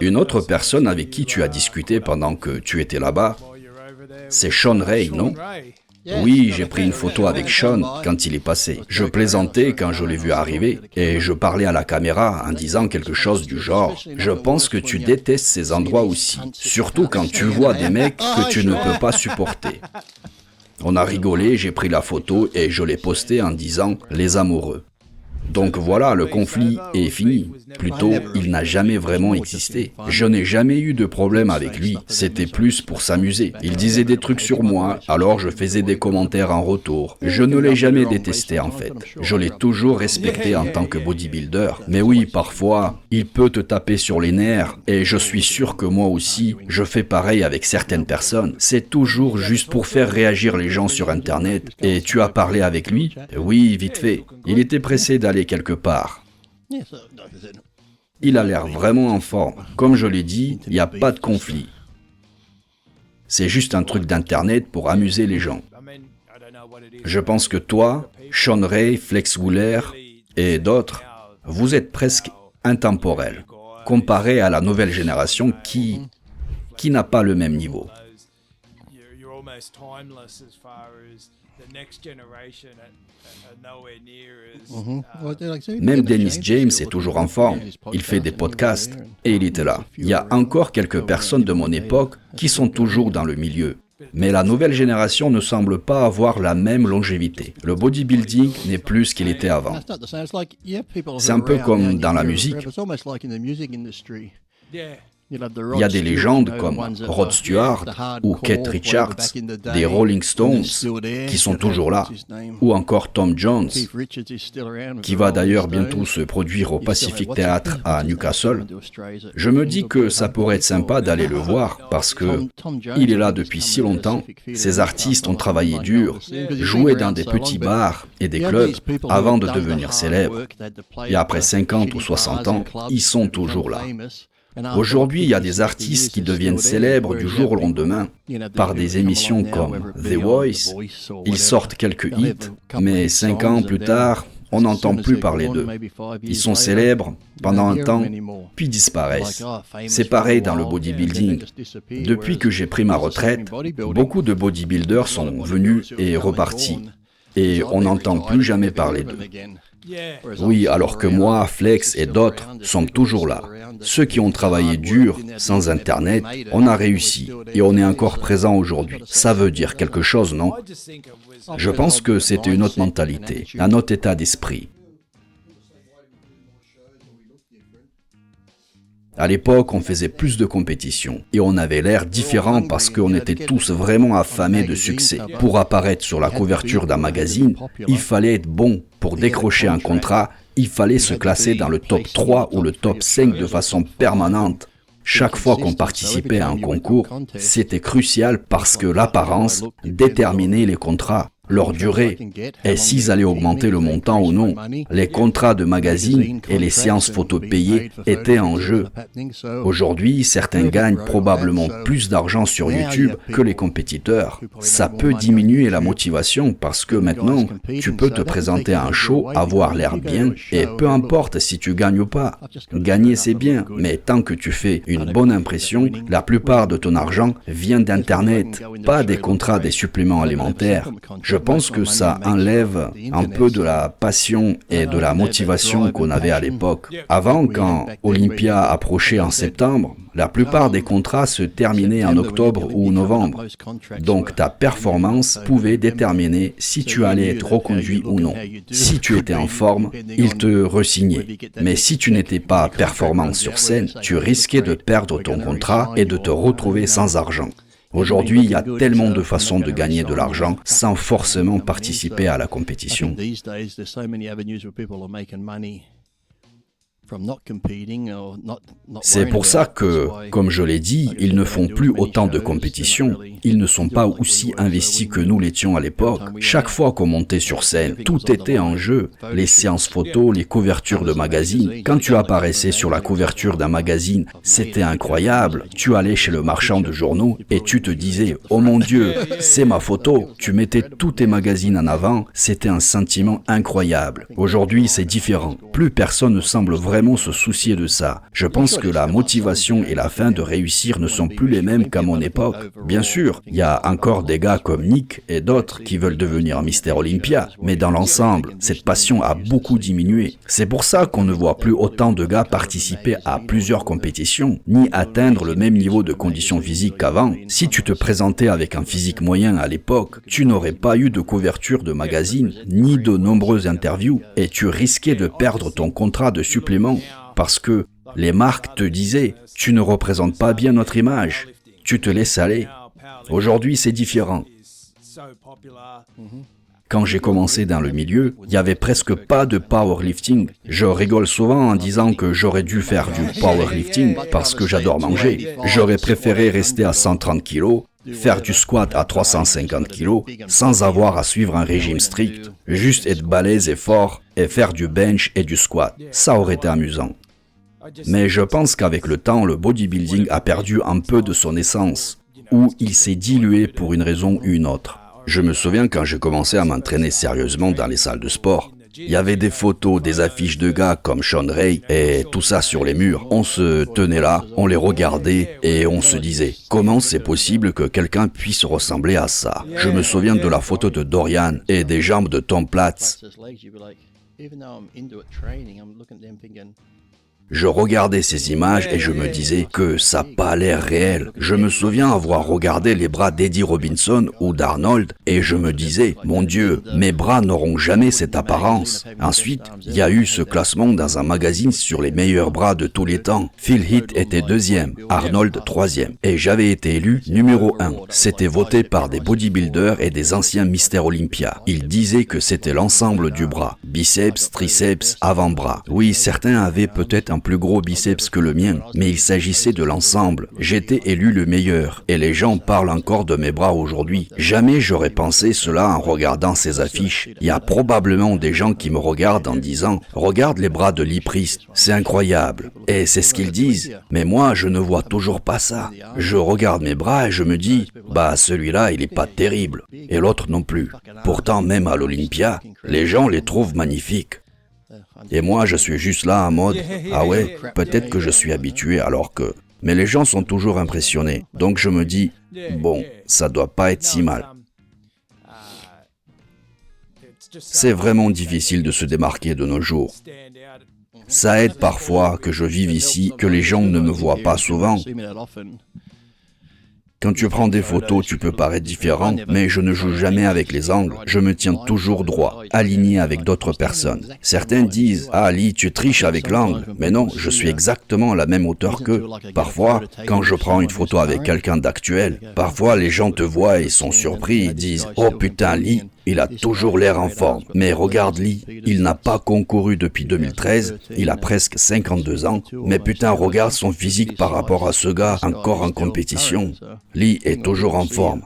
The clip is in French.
Une autre personne avec qui tu as discuté pendant que tu étais là-bas, c'est Sean Ray, non? Oui, j'ai pris une photo avec Sean quand il est passé. Je plaisantais quand je l'ai vu arriver et je parlais à la caméra en disant quelque chose du genre « Je pense que tu détestes ces endroits aussi, surtout quand tu vois des mecs que tu ne peux pas supporter. » On a rigolé, j'ai pris la photo et je l'ai postée en disant « Les amoureux ». Donc voilà, le conflit est fini. Plutôt, il n'a jamais vraiment existé. Je n'ai jamais eu de problème avec lui. C'était plus pour s'amuser. Il disait des trucs sur moi, alors je faisais des commentaires en retour. Je ne l'ai jamais détesté en fait. Je l'ai toujours respecté en tant que bodybuilder. Mais oui, parfois, il peut te taper sur les nerfs. Et je suis sûr que moi aussi, je fais pareil avec certaines personnes. C'est toujours juste pour faire réagir les gens sur Internet. Et tu as parlé avec lui? Oui, vite fait. Il était pressé d'aller quelque part. Il a l'air vraiment en forme. Comme je l'ai dit, il n'y a pas de conflit. C'est juste un truc d'Internet pour amuser les gens. Je pense que toi, Sean Ray, Flex Wheeler et d'autres, vous êtes presque intemporels, comparé à la nouvelle génération qui n'a pas le même niveau. Même Dennis James est toujours en forme. Il fait des podcasts et il était là. Il y a encore quelques personnes de mon époque qui sont toujours dans le milieu. Mais la nouvelle génération ne semble pas avoir la même longévité. Le bodybuilding n'est plus ce qu'il était avant. C'est un peu comme dans la musique. Il y a des légendes comme Rod Stewart ou Keith Richards, des Rolling Stones, qui sont toujours là, ou encore Tom Jones, qui va d'ailleurs bientôt se produire au Pacific Theatre à Newcastle. Je me dis que ça pourrait être sympa d'aller le voir parce que il est là depuis si longtemps. Ces artistes ont travaillé dur, joué dans des petits bars et des clubs avant de devenir célèbres. Et après 50 ou 60 ans, ils sont toujours là. Aujourd'hui, il y a des artistes qui deviennent célèbres du jour au lendemain par des émissions comme The Voice. Ils sortent quelques hits, mais 5 ans plus tard, on n'entend plus parler d'eux. Ils sont célèbres pendant un temps, puis disparaissent. C'est pareil dans le bodybuilding. Depuis que j'ai pris ma retraite, beaucoup de bodybuilders sont venus et repartis. Et on n'entend plus jamais parler d'eux. Oui, alors que moi, Flex et d'autres sont toujours là. Ceux qui ont travaillé dur, sans Internet, on a réussi et on est encore présent aujourd'hui. Ça veut dire quelque chose, non? Je pense que c'était une autre mentalité, un autre état d'esprit. À l'époque, on faisait plus de compétitions et on avait l'air différent parce qu'on était tous vraiment affamés de succès. Pour apparaître sur la couverture d'un magazine, il fallait être bon. Pour décrocher un contrat, il fallait se classer dans le top 3 ou le top 5 de façon permanente. Chaque fois qu'on participait à un concours, c'était crucial parce que l'apparence déterminait les contrats, leur durée, et s'ils allaient augmenter le montant ou non. Les contrats de magazines et les séances photos payées étaient en jeu. Aujourd'hui, certains gagnent probablement plus d'argent sur YouTube que les compétiteurs. Ça peut diminuer la motivation parce que maintenant, tu peux te présenter à un show, avoir l'air bien, et peu importe si tu gagnes ou pas. Gagner, c'est bien, mais tant que tu fais une bonne impression, la plupart de ton argent vient d'Internet, pas des contrats des suppléments alimentaires. Je pense que ça enlève un peu de la passion et de la motivation qu'on avait à l'époque. Avant, quand Olympia approchait en septembre, la plupart des contrats se terminaient en octobre ou novembre. Donc ta performance pouvait déterminer si tu allais être reconduit ou non. Si tu étais en forme, ils te re-signaient. Mais si tu n'étais pas performant sur scène, tu risquais de perdre ton contrat et de te retrouver sans argent. Aujourd'hui, il y a tellement de façons de gagner de l'argent sans forcément participer à la compétition. C'est pour ça que, comme je l'ai dit, ils ne font plus autant de compétitions. Ils ne sont pas aussi investis que nous l'étions à l'époque. Chaque fois qu'on montait sur scène, tout était en jeu. Les séances photos, les couvertures de magazines. Quand tu apparaissais sur la couverture d'un magazine, c'était incroyable. Tu allais chez le marchand de journaux et tu te disais « Oh mon Dieu, c'est ma photo !» Tu mettais tous tes magazines en avant. C'était un sentiment incroyable. Aujourd'hui, c'est différent. Plus personne ne semble vraiment vraiment se soucier de ça. Je pense que la motivation et la faim de réussir ne sont plus les mêmes qu'à mon époque. Bien sûr, il y a encore des gars comme Nick et d'autres qui veulent devenir Mister Olympia, mais dans l'ensemble, cette passion a beaucoup diminué. C'est pour ça qu'on ne voit plus autant de gars participer à plusieurs compétitions, ni atteindre le même niveau de conditions physiques qu'avant. Si tu te présentais avec un physique moyen à l'époque, tu n'aurais pas eu de couverture de magazine, ni de nombreuses interviews, et tu risquais de perdre ton contrat de supplément, parce que les marques te disaient « tu ne représentes pas bien notre image, tu te laisses aller ». Aujourd'hui, c'est différent. Quand j'ai commencé dans le milieu, il n'y avait presque pas de powerlifting. Je rigole souvent en disant que j'aurais dû faire du powerlifting parce que j'adore manger. J'aurais préféré rester à 130 kg, faire du squat à 350 kg, sans avoir à suivre un régime strict. Juste être balèze et fort et faire du bench et du squat. Ça aurait été amusant. Mais je pense qu'avec le temps, le bodybuilding a perdu un peu de son essence, ou il s'est dilué pour une raison ou une autre. Je me souviens quand j'ai commencé à m'entraîner sérieusement dans les salles de sport. Il y avait des photos, des affiches de gars comme Shawn Ray et tout ça sur les murs. On se tenait là, on les regardait et on se disait « Comment c'est possible que quelqu'un puisse ressembler à ça ?» Je me souviens de la photo de Dorian et des jambes de Tom Platz. Je regardais ces images et je me disais que ça n'a pas l'air réel. Je me souviens avoir regardé les bras d'Eddie Robinson ou d'Arnold et je me disais, mon Dieu, mes bras n'auront jamais cette apparence. Ensuite, il y a eu ce classement dans un magazine sur les meilleurs bras de tous les temps. Phil Heath était 2e, Arnold 3e et j'avais été élu numéro 1. C'était voté par des bodybuilders et des anciens Mister Olympia. Ils disaient que c'était l'ensemble du bras, biceps, triceps, avant-bras. Oui, certains avaient peut-être un plus gros biceps que le mien, mais il s'agissait de l'ensemble. J'étais élu le meilleur, et les gens parlent encore de mes bras aujourd'hui. Jamais j'aurais pensé cela en regardant ces affiches. Il y a probablement des gens qui me regardent en disant « Regarde les bras de Lee Priest, c'est incroyable ». Et c'est ce qu'ils disent, mais moi je ne vois toujours pas ça. Je regarde mes bras et je me dis « Bah celui-là il est pas terrible, et l'autre non plus ». Pourtant même à l'Olympia, les gens les trouvent magnifiques. Et moi, je suis juste là en mode « Ah ouais, peut-être que je suis habitué alors que... » Mais les gens sont toujours impressionnés. Donc je me dis « Bon, ça doit pas être si mal. » C'est vraiment difficile de se démarquer de nos jours. Ça aide parfois que je vive ici, que les gens ne me voient pas souvent. Quand tu prends des photos, tu peux paraître différent, mais je ne joue jamais avec les angles. Je me tiens toujours droit, aligné avec d'autres personnes. Certains disent « Ah, Lee, tu triches avec l'angle. » Mais non, je suis exactement à la même hauteur qu'eux. Parfois, quand je prends une photo avec quelqu'un d'actuel, parfois les gens te voient et sont surpris. Ils disent « Oh putain, Lee, il a toujours l'air en forme. » Mais regarde Lee, il n'a pas concouru depuis 2013, il a presque 52 ans. Mais putain, regarde son physique par rapport à ce gars encore en compétition. Lee est toujours en forme.